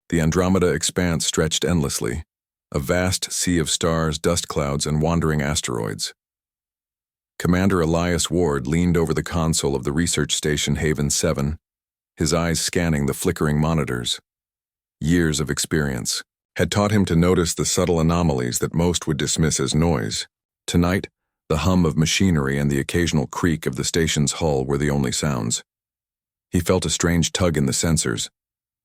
The Andromeda expanse stretched endlessly, a vast sea of stars, dust clouds, and wandering asteroids. Commander Elias Ward leaned over the console of the research station Haven 7, his eyes scanning the flickering monitors. Years of experience had taught him to notice the subtle anomalies that most would dismiss as noise. Tonight, the hum of machinery and the occasional creak of the station's hull were the only sounds. He felt a strange tug in the sensors.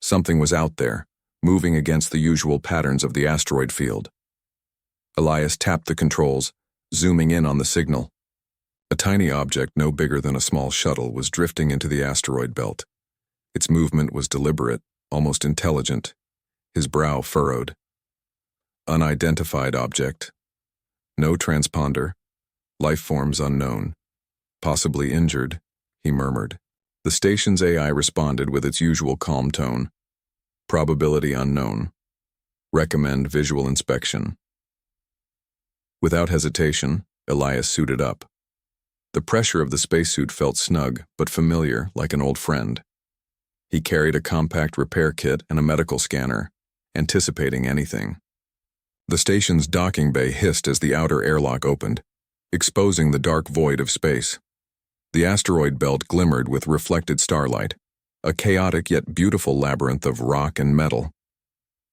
Something was out there, moving against the usual patterns of the asteroid field. Elias tapped the controls, zooming in on the signal. A tiny object no bigger than a small shuttle was drifting into the asteroid belt. Its movement was deliberate, almost intelligent. His brow furrowed. Unidentified object. No transponder. Life forms unknown. Possibly injured, he murmured. The station's AI responded with its usual calm tone. Probability unknown. Recommend visual inspection. Without hesitation, Elias suited up. The pressure of the spacesuit felt snug, but familiar, like an old friend. He carried a compact repair kit and a medical scanner, anticipating anything. The station's docking bay hissed as the outer airlock opened, exposing the dark void of space. The asteroid belt glimmered with reflected starlight, a chaotic yet beautiful labyrinth of rock and metal.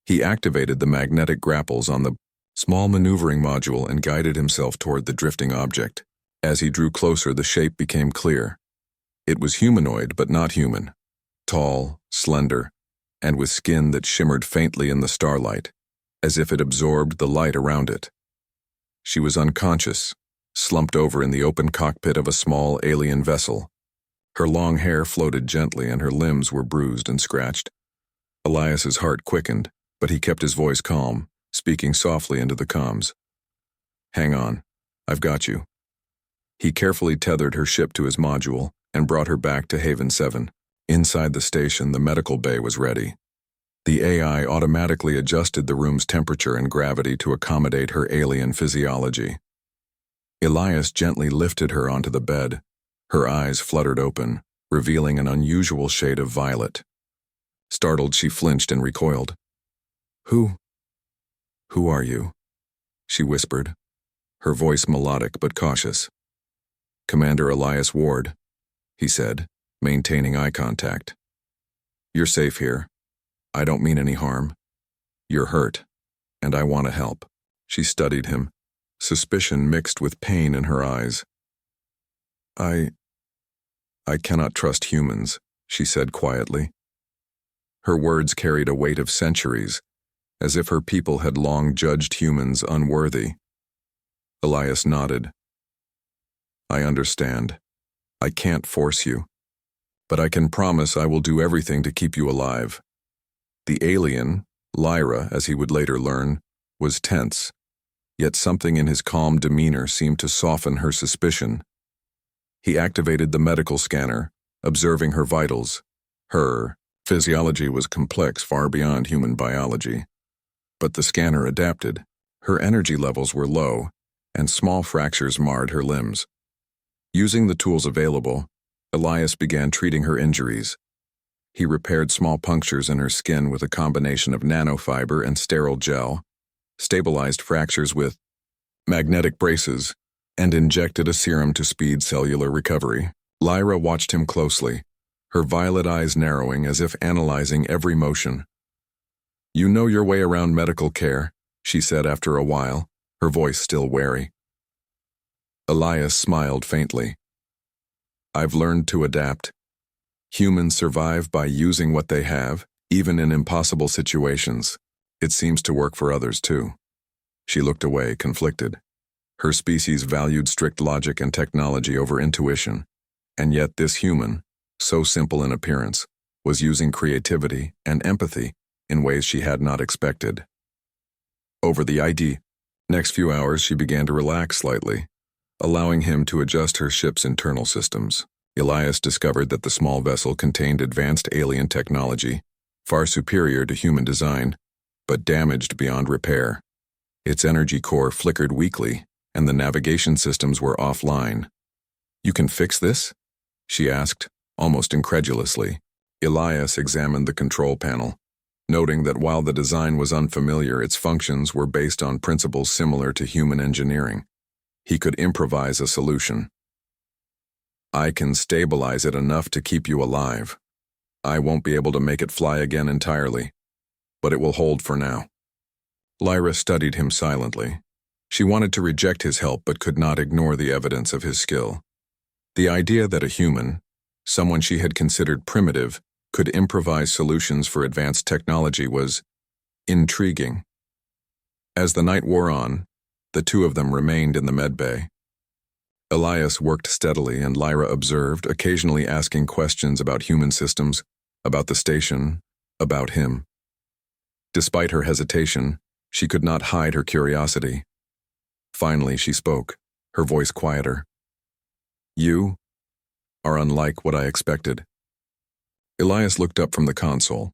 He activated the magnetic grapples on the small maneuvering module and guided himself toward the drifting object. As he drew closer, the shape became clear. It was humanoid, but not human. Tall, slender, and with skin that shimmered faintly in the starlight, as if it absorbed the light around it. She was unconscious, slumped over in the open cockpit of a small alien vessel. Her long hair floated gently and her limbs were bruised and scratched. Elias's heart quickened, but he kept his voice calm, speaking softly into the comms. "Hang on, I've got you." He carefully tethered her ship to his module and brought her back to Haven 7. Inside the station, the medical bay was ready. The AI automatically adjusted the room's temperature and gravity to accommodate her alien physiology. Elias gently lifted her onto the bed. Her eyes fluttered open, revealing an unusual shade of violet. Startled, she flinched and recoiled. Who are you?" she whispered, her voice melodic but cautious. "Commander Elias Ward," he said, maintaining eye contact. "You're safe here. I don't mean any harm. You're hurt, and I want to help." She studied him, suspicion mixed with pain in her eyes. I cannot trust humans," she said quietly. Her words carried a weight of centuries, as if her people had long judged humans unworthy. Elias nodded. "I understand. I can't force you. But I can promise I will do everything to keep you alive." The alien, Lyra, as he would later learn, was tense, yet something in his calm demeanor seemed to soften her suspicion. He activated the medical scanner, observing her vitals. Her physiology was complex, far beyond human biology. But the scanner adapted. Her energy levels were low, and small fractures marred her limbs. Using the tools available, Elias began treating her injuries. He repaired small punctures in her skin with a combination of nanofiber and sterile gel, stabilized fractures with magnetic braces, and injected a serum to speed cellular recovery. Lyra watched him closely, her violet eyes narrowing as if analyzing every motion. "You know your way around medical care," she said after a while, her voice still wary. Elias smiled faintly. "I've learned to adapt. Humans survive by using what they have, even in impossible situations. It seems to work for others too." She looked away, conflicted. Her species valued strict logic and technology over intuition, and yet this human, so simple in appearance, was using creativity and empathy in ways she had not expected. Over the next few hours, she began to relax slightly, allowing him to adjust her ship's internal systems. Elias discovered that the small vessel contained advanced alien technology, far superior to human design, but damaged beyond repair. Its energy core flickered weakly, and the navigation systems were offline. "You can fix this?" she asked, almost incredulously. Elias examined the control panel. noting that while the design was unfamiliar, its functions were based on principles similar to human engineering. He could improvise a solution. I can stabilize it enough to keep you alive. I won't be able to make it fly again entirely, but it will hold for now. Lyra studied him silently. She wanted to reject his help but could not ignore the evidence of his skill. The idea that a human, someone she had considered primitive, could improvise solutions for advanced technology was intriguing. As the night wore on, the two of them remained in the medbay. Elias worked steadily and Lyra observed, occasionally asking questions about human systems, about the station, about him. Despite her hesitation, she could not hide her curiosity. Finally, she spoke, her voice quieter. You are unlike what I expected. Elias looked up from the console.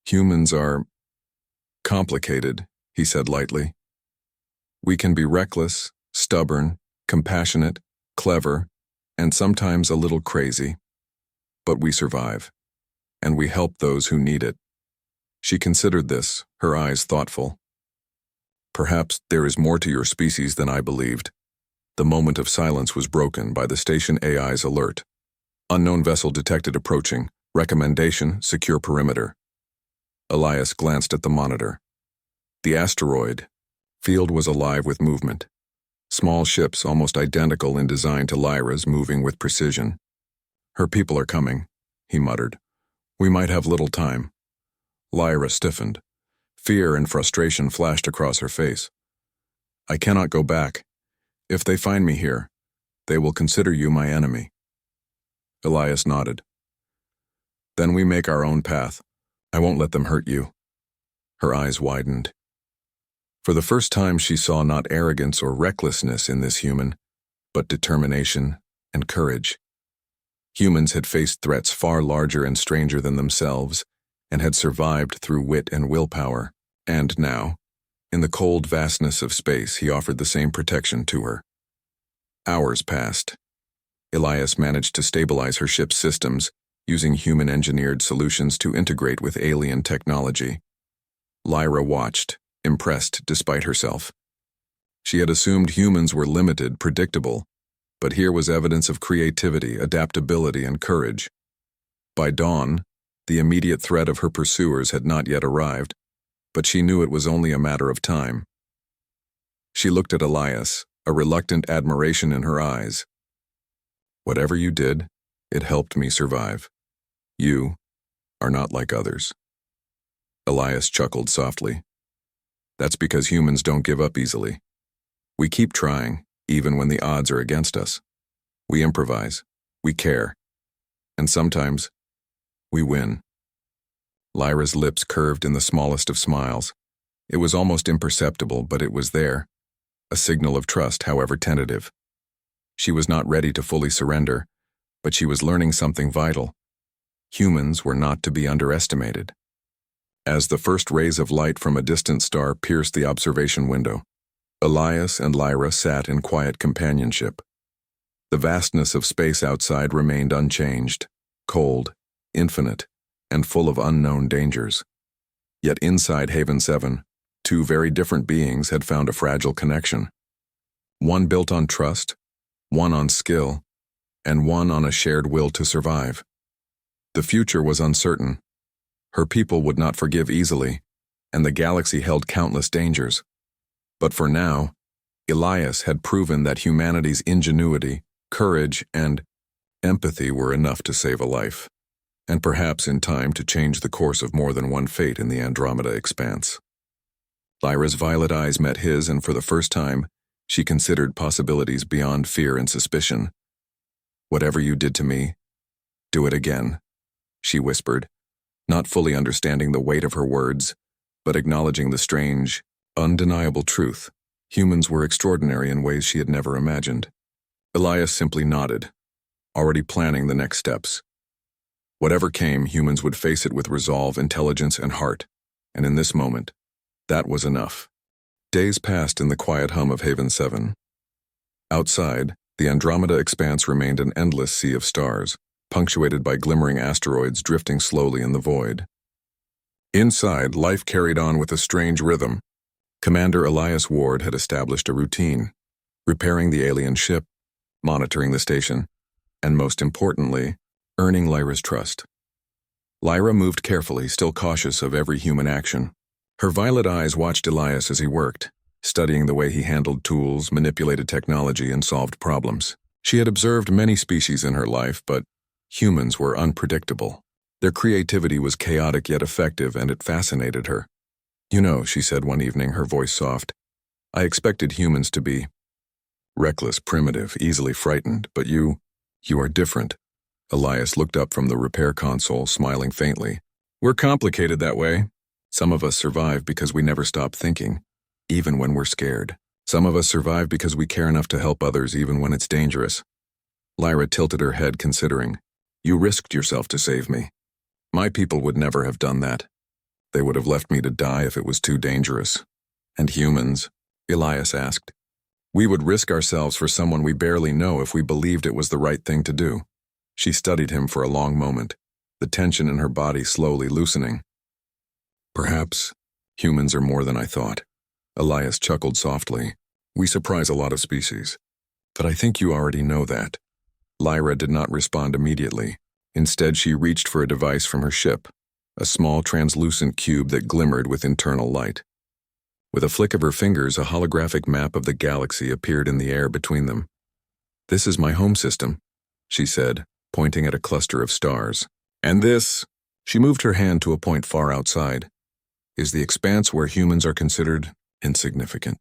Humans are complicated, he said lightly. We can be reckless, stubborn, compassionate, clever, and sometimes a little crazy. But we survive, and we help those who need it. She considered this, her eyes thoughtful. Perhaps there is more to your species than I believed. The moment of silence was broken by the station AI's alert. Unknown vessel detected approaching. Recommendation, secure perimeter. Elias glanced at the monitor. The asteroid field was alive with movement. Small ships, almost identical in design to Lyra's, moving with precision. Her people are coming, he muttered. We might have little time. Lyra stiffened. Fear and frustration flashed across her face. I cannot go back. If they find me here, they will consider you my enemy. Elias nodded. Then we make our own path. I won't let them hurt you. Her eyes widened. For the first time she saw not arrogance or recklessness in this human, but determination and courage. Humans had faced threats far larger and stranger than themselves, and had survived through wit and willpower, and now, in the cold vastness of space, he offered the same protection to her. Hours passed. Elias managed to stabilize her ship's systems, using human-engineered solutions to integrate with alien technology. Lyra watched, impressed despite herself. She had assumed humans were limited, predictable, but here was evidence of creativity, adaptability, and courage. By dawn, the immediate threat of her pursuers had not yet arrived, but she knew it was only a matter of time. She looked at Elias, a reluctant admiration in her eyes. Whatever you did, it helped me survive. You are not like others. Elias chuckled softly. That's because humans don't give up easily. We keep trying, even when the odds are against us. We improvise, we care, and sometimes we win. Lyra's lips curved in the smallest of smiles. It was almost imperceptible, but it was there, a signal of trust, however tentative. She was not ready to fully surrender, but she was learning something vital. Humans were not to be underestimated. As the first rays of light from a distant star pierced the observation window, Elias and Lyra sat in quiet companionship. The vastness of space outside remained unchanged, cold, infinite, and full of unknown dangers. Yet inside Haven 7, two very different beings had found a fragile connection. One built on trust, one on skill, and one on a shared will to survive. The future was uncertain. Her people would not forgive easily, and the galaxy held countless dangers. But for now, Elias had proven that humanity's ingenuity, courage, and empathy were enough to save a life, and perhaps in time to change the course of more than one fate in the Andromeda expanse. Lyra's violet eyes met his, and for the first time, she considered possibilities beyond fear and suspicion. Whatever you did to me, do it again, she whispered, not fully understanding the weight of her words, but acknowledging the strange, undeniable truth. Humans were extraordinary in ways she had never imagined. Elias simply nodded, already planning the next steps. Whatever came, humans would face it with resolve, intelligence, and heart, and in this moment, that was enough. Days passed in the quiet hum of Haven 7. Outside, the Andromeda expanse remained an endless sea of stars, punctuated by glimmering asteroids drifting slowly in the void. Inside, life carried on with a strange rhythm. Commander Elias Ward had established a routine, repairing the alien ship, monitoring the station, and most importantly, earning Lyra's trust. Lyra moved carefully, still cautious of every human action. Her violet eyes watched Elias as he worked, studying the way he handled tools, manipulated technology, and solved problems. She had observed many species in her life, but humans were unpredictable. Their creativity was chaotic yet effective, and it fascinated her. "You know," she said one evening, her voice soft, "I expected humans to be reckless, primitive, easily frightened, but you are different." Elias looked up from the repair console, smiling faintly. "We're complicated that way. Some of us survive because we never stop thinking, even when we're scared. Some of us survive because we care enough to help others even when it's dangerous." Lyra tilted her head, considering. "You risked yourself to save me. My people would never have done that. They would have left me to die if it was too dangerous." "And humans?" Elias asked. "We would risk ourselves for someone we barely know if we believed it was the right thing to do." She studied him for a long moment, the tension in her body slowly loosening. "Perhaps humans are more than I thought." Elias chuckled softly. "We surprise a lot of species. But I think you already know that." Lyra did not respond immediately. Instead, she reached for a device from her ship, a small translucent cube that glimmered with internal light. With a flick of her fingers, a holographic map of the galaxy appeared in the air between them. "This is my home system," she said, pointing at a cluster of stars. "And this," she moved her hand to a point far outside, "is the expanse where humans are considered insignificant."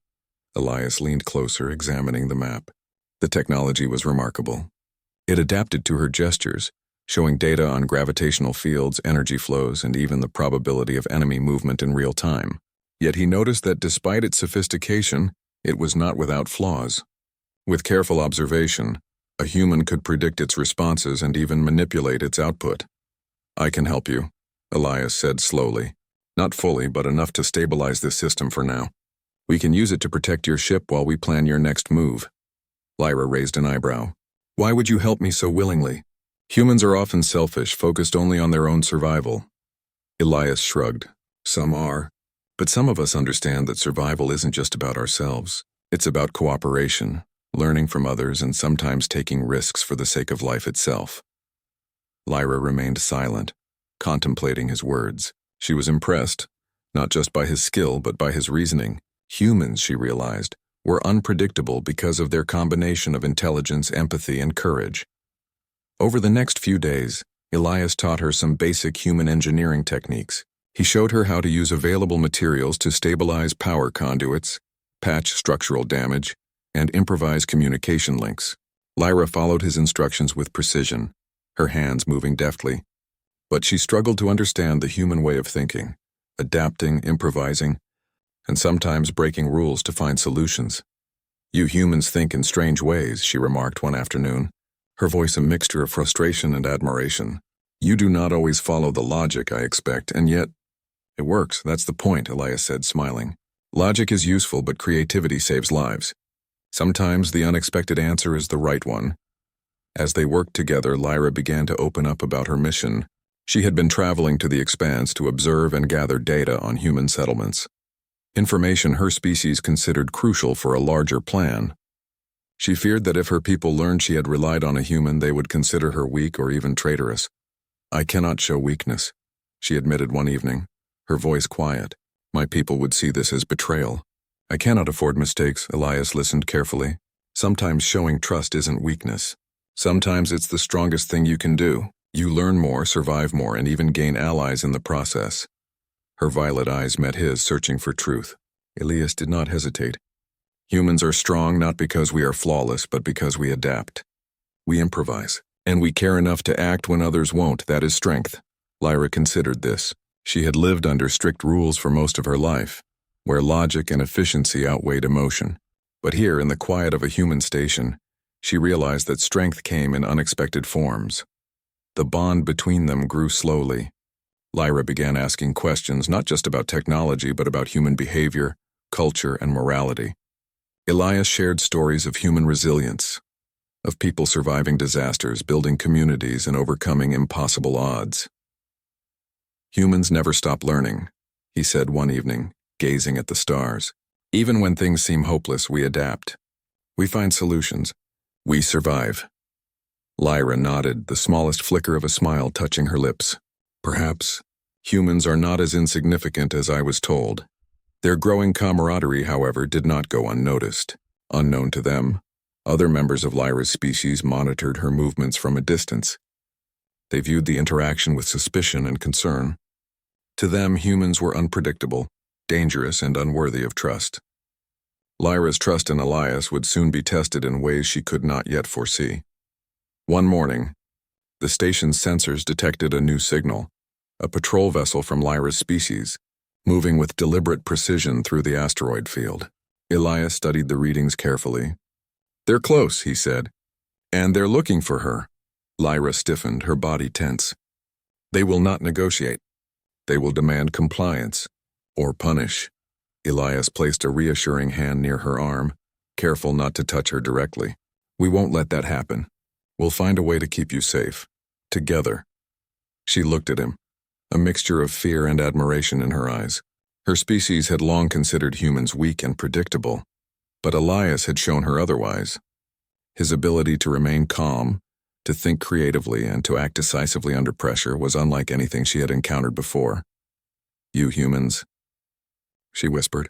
Elias leaned closer, examining the map. The technology was remarkable. It adapted to her gestures, showing data on gravitational fields, energy flows, and even the probability of enemy movement in real time. Yet he noticed that despite its sophistication, it was not without flaws. With careful observation, a human could predict its responses and even manipulate its output. "I can help you," Elias said slowly. "Not fully, but enough to stabilize this system for now. We can use it to protect your ship while we plan your next move." Lyra raised an eyebrow. "Why would you help me so willingly?" "Humans are often selfish, focused only on their own survival." Elias shrugged. "Some are. But some of us understand that survival isn't just about ourselves. It's about cooperation, learning from others, and sometimes taking risks for the sake of life itself." Lyra remained silent, contemplating his words. She was impressed, not just by his skill, but by his reasoning. Humans, she realized, were unpredictable because of their combination of intelligence, empathy, and courage. Over the next few days, Elias taught her some basic human engineering techniques. He showed her how to use available materials to stabilize power conduits, patch structural damage, and improvise communication links. Lyra followed his instructions with precision, her hands moving deftly. But she struggled to understand the human way of thinking, adapting, improvising, and sometimes breaking rules to find solutions. "You humans think in strange ways," she remarked one afternoon, her voice a mixture of frustration and admiration. "You do not always follow the logic I expect, and yet—" "It works, that's the point," Elias said, smiling. "Logic is useful, but creativity saves lives. Sometimes the unexpected answer is the right one." As they worked together, Lyra began to open up about her mission. She had been traveling to the Expanse to observe and gather data on human settlements. Information her species considered crucial for a larger plan. She feared that if her people learned she had relied on a human, they would consider her weak or even traitorous. "I cannot show weakness," she admitted one evening, her voice quiet. "My people would see this as betrayal." "I cannot afford mistakes," Elias listened carefully. "Sometimes showing trust isn't weakness. Sometimes it's the strongest thing you can do. You learn more, survive more, and even gain allies in the process." Her violet eyes met his, searching for truth. Elias did not hesitate. "Humans are strong not because we are flawless, but because we adapt. We improvise, and we care enough to act when others won't. That is strength." Lyra considered this. She had lived under strict rules for most of her life, where logic and efficiency outweighed emotion. But here, in the quiet of a human station, she realized that strength came in unexpected forms. The bond between them grew slowly. Lyra began asking questions not just about technology, but about human behavior, culture, and morality. Elias shared stories of human resilience, of people surviving disasters, building communities, and overcoming impossible odds. Humans never stop learning, he said one evening, gazing at the stars. Even when things seem hopeless, we adapt. We find solutions. We survive. Lyra nodded, the smallest flicker of a smile touching her lips. Perhaps humans are not as insignificant as I was told. Their growing camaraderie, however, did not go unnoticed. Unknown to them, other members of Lyra's species monitored her movements from a distance. They viewed the interaction with suspicion and concern. To them, humans were unpredictable, dangerous, and unworthy of trust. Lyra's trust in Elias would soon be tested in ways she could not yet foresee. One morning, the station's sensors detected a new signal, a patrol vessel from Lyra's species, moving with deliberate precision through the asteroid field. Elias studied the readings carefully. "They're close," he said, "and they're looking for her." Lyra stiffened, her body tense. "They will not negotiate. They will demand compliance, or punish." Elias placed a reassuring hand near her arm, careful not to touch her directly. "We won't let that happen. We'll find a way to keep you safe. Together." She looked at him, a mixture of fear and admiration in her eyes. Her species had long considered humans weak and predictable, but Elias had shown her otherwise. His ability to remain calm, to think creatively, and to act decisively under pressure was unlike anything she had encountered before. "You humans," she whispered.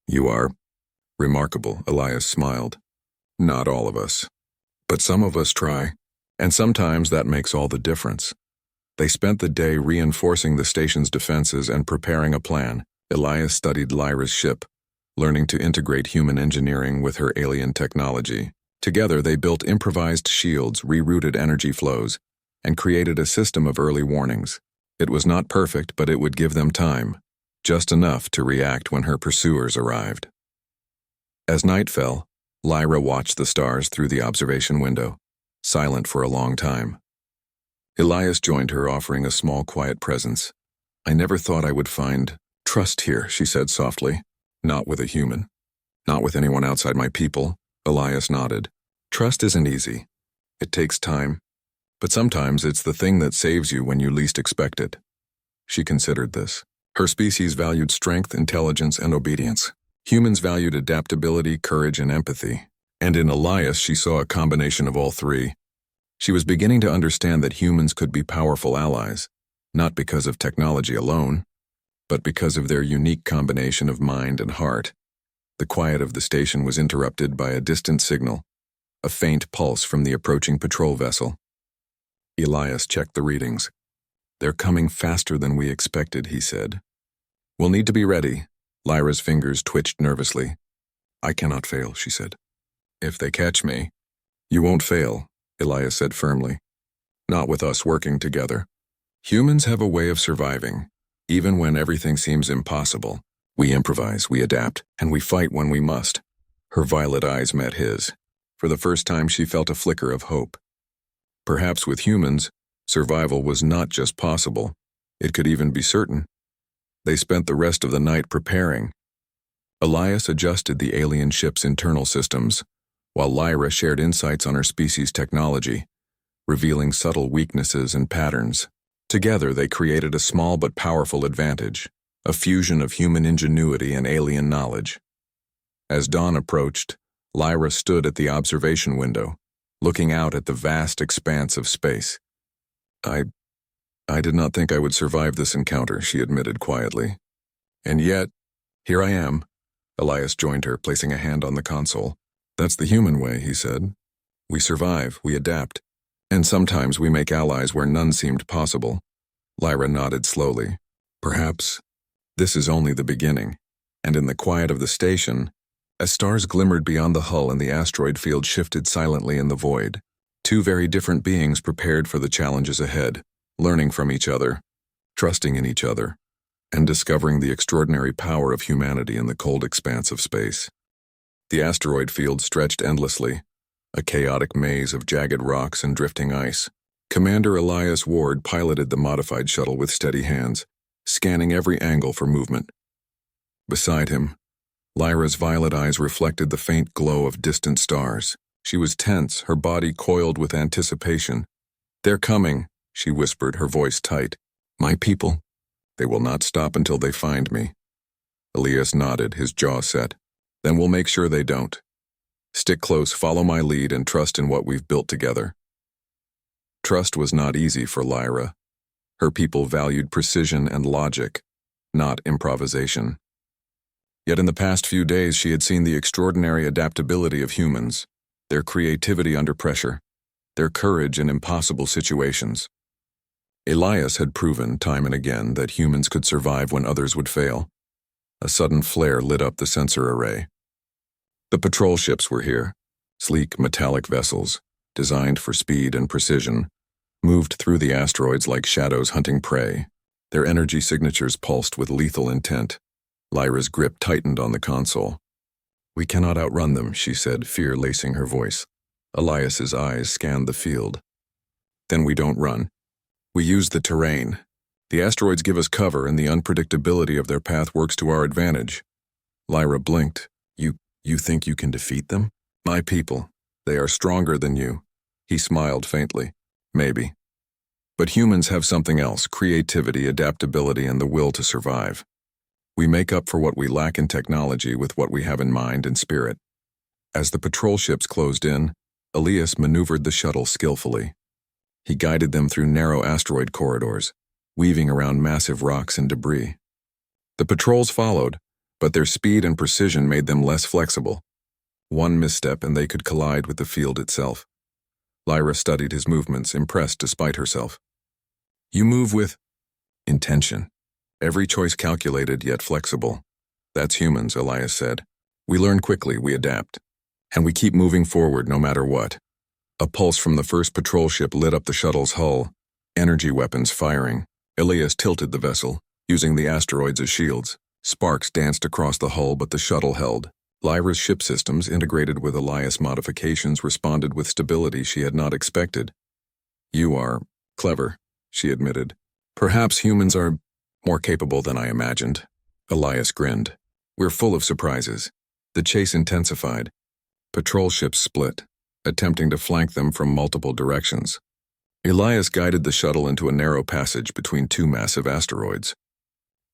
"You are remarkable," Elias smiled. "Not all of us, but some of us try, and sometimes that makes all the difference." They spent the day reinforcing the station's defenses and preparing a plan. Elias studied Lyra's ship, learning to integrate human engineering with her alien technology. Together, they built improvised shields, rerouted energy flows, and created a system of early warnings. It was not perfect, but it would give them time, just enough to react when her pursuers arrived. As night fell, Lyra watched the stars through the observation window, silent for a long time. Elias joined her, offering a small, quiet presence. "I never thought I would find trust here," she said softly. "Not with a human. Not with anyone outside my people." Elias nodded. "Trust isn't easy. It takes time. But sometimes it's the thing that saves you when you least expect it." She considered this. Her species valued strength, intelligence, and obedience. Humans valued adaptability, courage, and empathy. And in Elias, she saw a combination of all three. She was beginning to understand that humans could be powerful allies, not because of technology alone, but because of their unique combination of mind and heart. The quiet of the station was interrupted by a distant signal, a faint pulse from the approaching patrol vessel. Elias checked the readings. "They're coming faster than we expected," he said. "We'll need to be ready." Lyra's fingers twitched nervously. "I cannot fail," she said. "If they catch me." "You won't fail," Elias said firmly. "Not with us working together. Humans have a way of surviving. Even when everything seems impossible, we improvise, we adapt, and we fight when we must." Her violet eyes met his. For the first time, she felt a flicker of hope. Perhaps with humans, survival was not just possible, it could even be certain. They spent the rest of the night preparing. Elias adjusted the alien ship's internal systems, while Lyra shared insights on her species' technology, revealing subtle weaknesses and patterns. Together, they created a small but powerful advantage, a fusion of human ingenuity and alien knowledge. As dawn approached, Lyra stood at the observation window, looking out at the vast expanse of space. I did not think I would survive this encounter," she admitted quietly. "And yet, here I am." Elias joined her, placing a hand on the console. "That's the human way," he said. "We survive, we adapt, and sometimes we make allies where none seemed possible." Lyra nodded slowly. "Perhaps this is only the beginning." And in the quiet of the station, as stars glimmered beyond the hull and the asteroid field shifted silently in the void, two very different beings prepared for the challenges ahead, learning from each other, trusting in each other, and discovering the extraordinary power of humanity in the cold expanse of space. The asteroid field stretched endlessly, a chaotic maze of jagged rocks and drifting ice. Commander Elias Ward piloted the modified shuttle with steady hands, scanning every angle for movement. Beside him, Lyra's violet eyes reflected the faint glow of distant stars. She was tense, her body coiled with anticipation. "They're coming," she whispered, her voice tight. "My people." They will not stop until they find me. Elias nodded, his jaw set. Then we'll make sure they don't. Stick close, follow my lead, and trust in what we've built together. Trust was not easy for Lyra. Her people valued precision and logic, not improvisation. Yet in the past few days she had seen the extraordinary adaptability of humans, their creativity under pressure, their courage in impossible situations. Elias had proven time and again that humans could survive when others would fail. A sudden flare lit up the sensor array. The patrol ships were here, sleek metallic vessels, designed for speed and precision, moved through the asteroids like shadows hunting prey. Their energy signatures pulsed with lethal intent. Lyra's grip tightened on the console. "We cannot outrun them," she said, fear lacing her voice. Elias's eyes scanned the field. "Then we don't run. We use the terrain. The asteroids give us cover, and the unpredictability of their path works to our advantage." Lyra blinked. You think you can defeat them?" "My people. They are stronger than you." He smiled faintly. "Maybe. But humans have something else: creativity, adaptability, and the will to survive. We make up for what we lack in technology with what we have in mind and spirit." As the patrol ships closed in, Elias maneuvered the shuttle skillfully. He guided them through narrow asteroid corridors, weaving around massive rocks and debris. The patrols followed, but their speed and precision made them less flexible. One misstep and they could collide with the field itself. Lyra studied his movements, impressed despite herself. "You move with intention. Every choice calculated yet flexible. That's humans," Elias said. "We learn quickly, we adapt. And we keep moving forward no matter what." A pulse from the first patrol ship lit up the shuttle's hull, energy weapons firing. Elias tilted the vessel, using the asteroids as shields. Sparks danced across the hull, but the shuttle held. Lyra's ship systems, integrated with Elias' modifications, responded with stability she had not expected. "You are clever," she admitted. "Perhaps humans are more capable than I imagined." Elias grinned. "We're full of surprises." The chase intensified. Patrol ships split, attempting to flank them from multiple directions. Elias guided the shuttle into a narrow passage between two massive asteroids.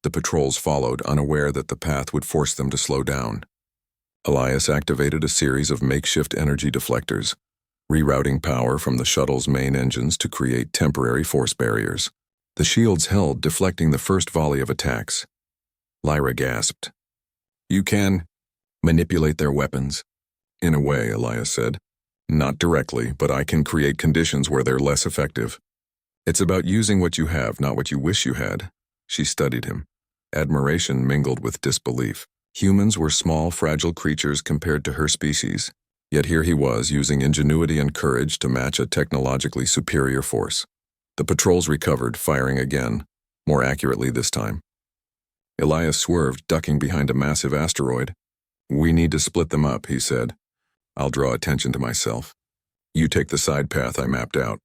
The patrols followed, unaware that the path would force them to slow down. Elias activated a series of makeshift energy deflectors, rerouting power from the shuttle's main engines to create temporary force barriers. The shields held, deflecting the first volley of attacks. Lyra gasped. "You can manipulate their weapons?" "In a way," Elias said. "Not directly, but I can create conditions where they're less effective. It's about using what you have, not what you wish you had." She studied him. Admiration mingled with disbelief. Humans were small, fragile creatures compared to her species. Yet here he was, using ingenuity and courage to match a technologically superior force. The patrols recovered, firing again, more accurately this time. Elias swerved, ducking behind a massive asteroid. "We need to split them up," he said. "I'll draw attention to myself. You take the side path I mapped out.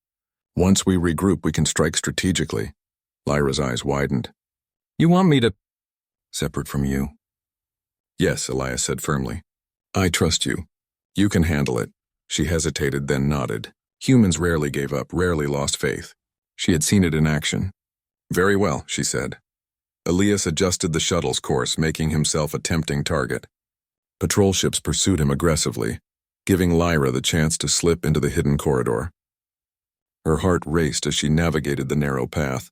Once we regroup, we can strike strategically." Lyra's eyes widened. "You want me to separate from you?" "Yes," Elias said firmly. "I trust you. You can handle it." She hesitated, then nodded. Humans rarely gave up, rarely lost faith. She had seen it in action. "Very well," she said. Elias adjusted the shuttle's course, making himself a tempting target. Patrol ships pursued him aggressively, giving Lyra the chance to slip into the hidden corridor. Her heart raced as she navigated the narrow path.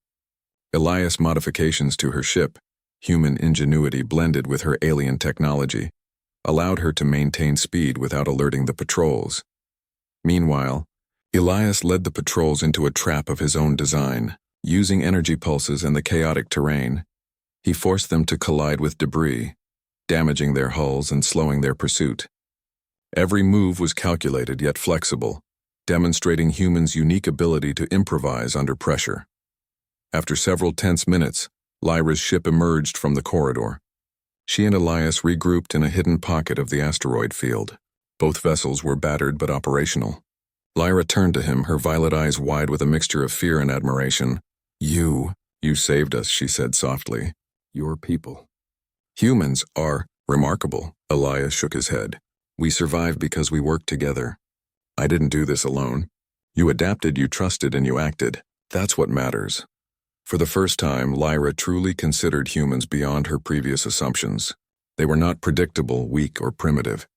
Elias' modifications to her ship, human ingenuity blended with her alien technology, allowed her to maintain speed without alerting the patrols. Meanwhile, Elias led the patrols into a trap of his own design. Using energy pulses and the chaotic terrain, he forced them to collide with debris, damaging their hulls and slowing their pursuit. Every move was calculated yet flexible, demonstrating humans' unique ability to improvise under pressure. After several tense minutes, Lyra's ship emerged from the corridor. She and Elias regrouped in a hidden pocket of the asteroid field. Both vessels were battered but operational. Lyra turned to him, her violet eyes wide with a mixture of fear and admiration. You saved us," she said softly. "Your people." "Humans are remarkable," Elias shook his head. "We survived because we worked together. I didn't do this alone. You adapted, you trusted, and you acted. That's what matters." For the first time, Lyra truly considered humans beyond her previous assumptions. They were not predictable, weak, or primitive.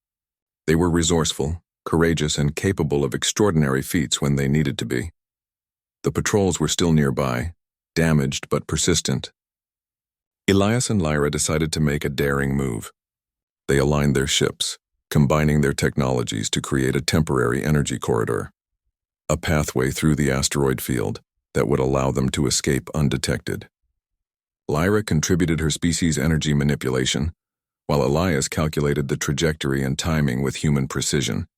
They were resourceful, courageous, and capable of extraordinary feats when they needed to be. The patrols were still nearby, damaged but persistent. Elias and Lyra decided to make a daring move. They aligned their ships, combining their technologies to create a temporary energy corridor, a pathway through the asteroid field that would allow them to escape undetected. Lyra contributed her species' energy manipulation, while Elias calculated the trajectory and timing with human precision.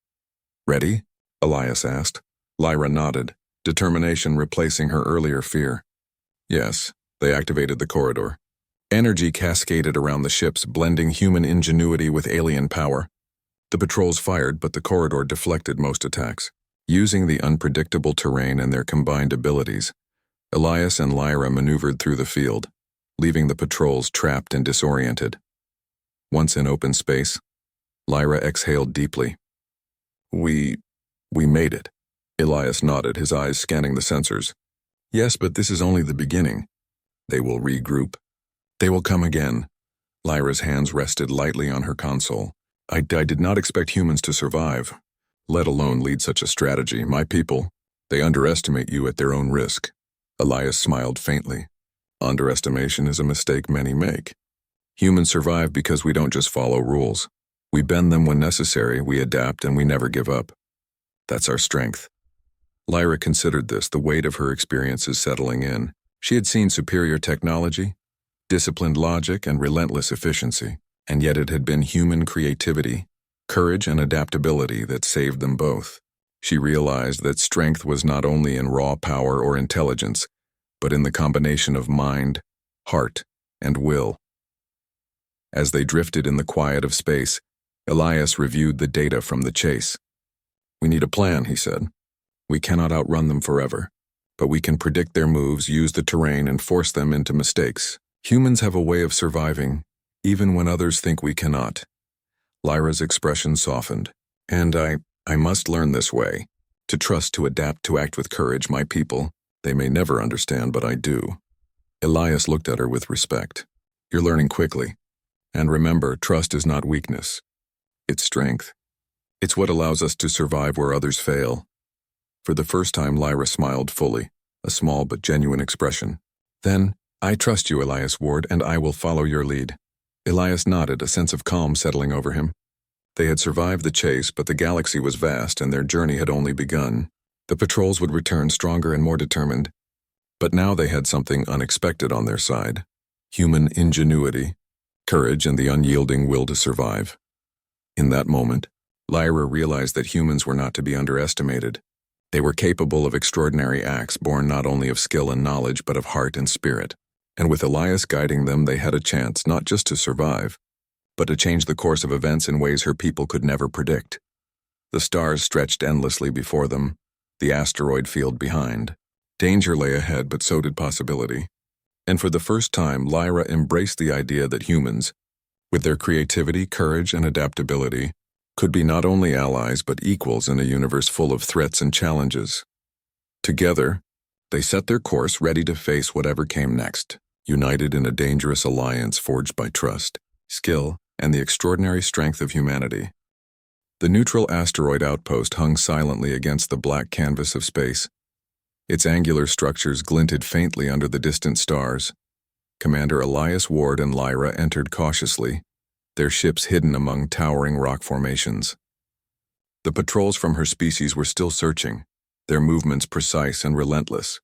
"Ready?" Elias asked. Lyra nodded, determination replacing her earlier fear. Yes, they activated the corridor. Energy cascaded around the ships, blending human ingenuity with alien power. The patrols fired, but the corridor deflected most attacks. Using the unpredictable terrain and their combined abilities, Elias and Lyra maneuvered through the field, leaving the patrols trapped and disoriented. Once in open space, Lyra exhaled deeply. We made it." Elias nodded, his eyes scanning the sensors. "Yes, but this is only the beginning. They will regroup. They will come again." Lyra's hands rested lightly on her console. I did not expect humans to survive, let alone lead such a strategy. My people, they underestimate you at their own risk." Elias smiled faintly. "Underestimation is a mistake many make. Humans survive because we don't just follow rules. We bend them when necessary, we adapt, and we never give up. That's our strength." Lyra considered this, the weight of her experiences settling in. She had seen superior technology, disciplined logic, and relentless efficiency, and yet it had been human creativity, courage, and adaptability that saved them both. She realized that strength was not only in raw power or intelligence, but in the combination of mind, heart, and will. As they drifted in the quiet of space, Elias reviewed the data from the chase. "We need a plan," he said. "We cannot outrun them forever, but we can predict their moves, use the terrain, and force them into mistakes. Humans have a way of surviving, even when others think we cannot." Lyra's expression softened. "And I must learn this way. To trust, to adapt, to act with courage. My people, they may never understand, but I do." Elias looked at her with respect. "You're learning quickly. And remember, trust is not weakness. It's strength. It's what allows us to survive where others fail." For the first time, Lyra smiled fully, a small but genuine expression. "Then, I trust you, Elias Ward, and I will follow your lead." Elias nodded, a sense of calm settling over him. They had survived the chase, but the galaxy was vast and their journey had only begun. The patrols would return stronger and more determined. But now they had something unexpected on their side. Human ingenuity, courage, and the unyielding will to survive. In that moment, Lyra realized that humans were not to be underestimated. They were capable of extraordinary acts born not only of skill and knowledge but of heart and spirit. And with Elias guiding them, they had a chance not just to survive, but to change the course of events in ways her people could never predict. The stars stretched endlessly before them, the asteroid field behind. Danger lay ahead, but so did possibility. And for the first time, Lyra embraced the idea that humans, with their creativity, courage, and adaptability, could be not only allies but equals in a universe full of threats and challenges. Together, they set their course, ready to face whatever came next, united in a dangerous alliance forged by trust, skill, and the extraordinary strength of humanity. The neutral asteroid outpost hung silently against the black canvas of space. Its angular structures glinted faintly under the distant stars. Commander Elias Ward and Lyra entered cautiously, their ships hidden among towering rock formations. The patrols from her species were still searching, their movements precise and relentless.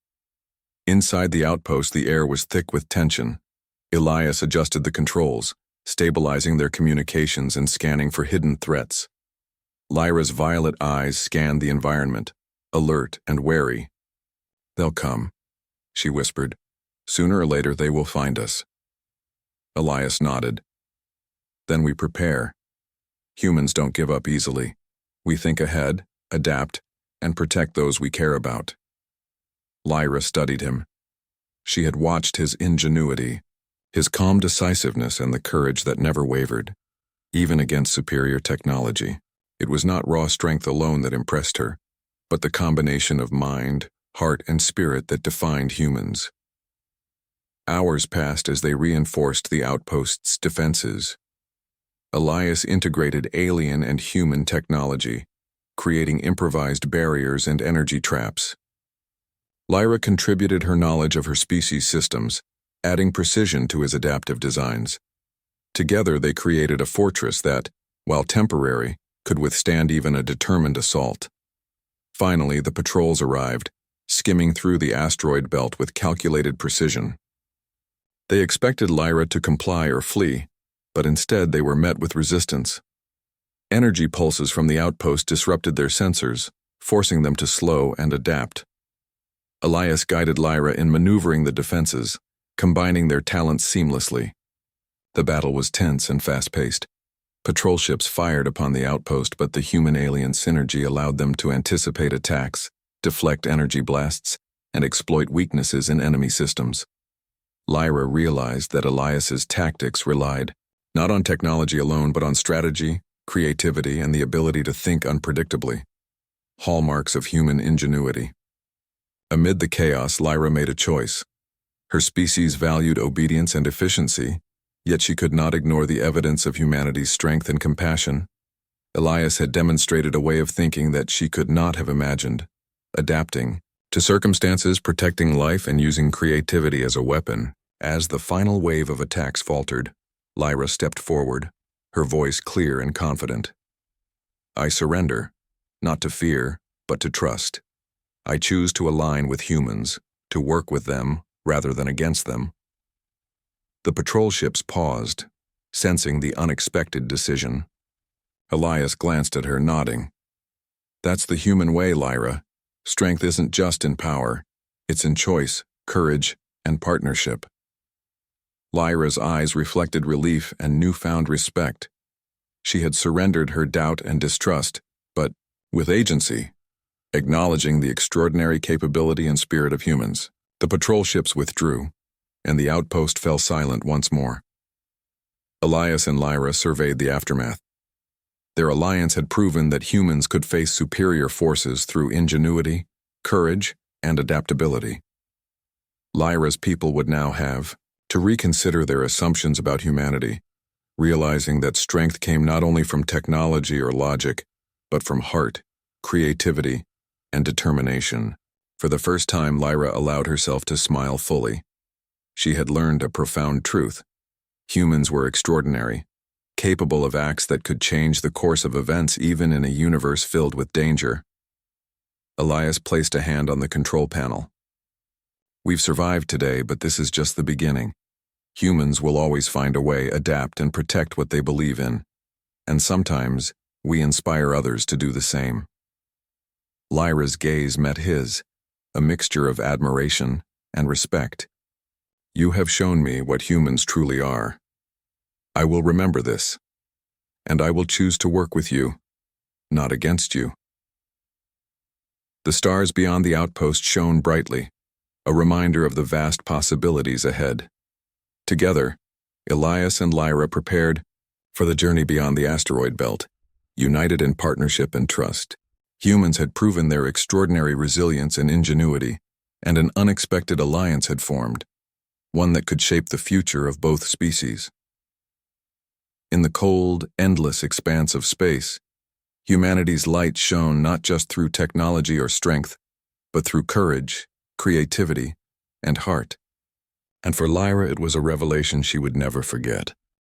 Inside the outpost, the air was thick with tension. Elias adjusted the controls, stabilizing their communications and scanning for hidden threats. Lyra's violet eyes scanned the environment, alert and wary. "They'll come," she whispered. "Sooner or later they will find us." Elias nodded. "Then we prepare. Humans don't give up easily. We think ahead, adapt, and protect those we care about." Lyra studied him. She had watched his ingenuity, his calm decisiveness, and the courage that never wavered, even against superior technology. It was not raw strength alone that impressed her, but the combination of mind, heart, and spirit that defined humans. Hours passed as they reinforced the outpost's defenses. Elias integrated alien and human technology, creating improvised barriers and energy traps. Lyra contributed her knowledge of her species' systems, adding precision to his adaptive designs. Together they created a fortress that, while temporary, could withstand even a determined assault. Finally, the patrols arrived, skimming through the asteroid belt with calculated precision. They expected Lyra to comply or flee, but instead they were met with resistance. Energy pulses from the outpost disrupted their sensors, forcing them to slow and adapt. Elias guided Lyra in maneuvering the defenses, combining their talents seamlessly. The battle was tense and fast-paced. Patrol ships fired upon the outpost, but the human-alien synergy allowed them to anticipate attacks, deflect energy blasts, and exploit weaknesses in enemy systems. Lyra realized that Elias's tactics relied not on technology alone but on strategy, creativity, and the ability to think unpredictably, hallmarks of human ingenuity. Amid the chaos, Lyra made a choice. Her species valued obedience and efficiency, yet she could not ignore the evidence of humanity's strength and compassion. Elias had demonstrated a way of thinking that she could not have imagined, adapting to circumstances, protecting life, and using creativity as a weapon. As the final wave of attacks faltered, Lyra stepped forward, her voice clear and confident. "I surrender, not to fear, but to trust. I choose to align with humans, to work with them rather than against them." The patrol ships paused, sensing the unexpected decision. Elias glanced at her, nodding. "That's the human way, Lyra. Strength isn't just in power, it's in choice, courage, and partnership." Lyra's eyes reflected relief and newfound respect. She had surrendered her doubt and distrust, but with agency, acknowledging the extraordinary capability and spirit of humans. The patrol ships withdrew, and the outpost fell silent once more. Elias and Lyra surveyed the aftermath. Their alliance had proven that humans could face superior forces through ingenuity, courage, and adaptability. Lyra's people would now have to reconsider their assumptions about humanity, realizing that strength came not only from technology or logic, but from heart, creativity, and determination. For the first time, Lyra allowed herself to smile fully. She had learned a profound truth. Humans were extraordinary, capable of acts that could change the course of events even in a universe filled with danger. Elias placed a hand on the control panel. "We've survived today, but this is just the beginning. Humans will always find a way, adapt, and protect what they believe in. And sometimes, we inspire others to do the same." Lyra's gaze met his, a mixture of admiration and respect. "You have shown me what humans truly are. I will remember this, and I will choose to work with you, not against you." The stars beyond the outpost shone brightly, a reminder of the vast possibilities ahead. Together, Elias and Lyra prepared for the journey beyond the asteroid belt, united in partnership and trust. Humans had proven their extraordinary resilience and ingenuity, and an unexpected alliance had formed, one that could shape the future of both species. In the cold, endless expanse of space, humanity's light shone not just through technology or strength, but through courage, creativity, and heart. And for Lyra, it was a revelation she would never forget.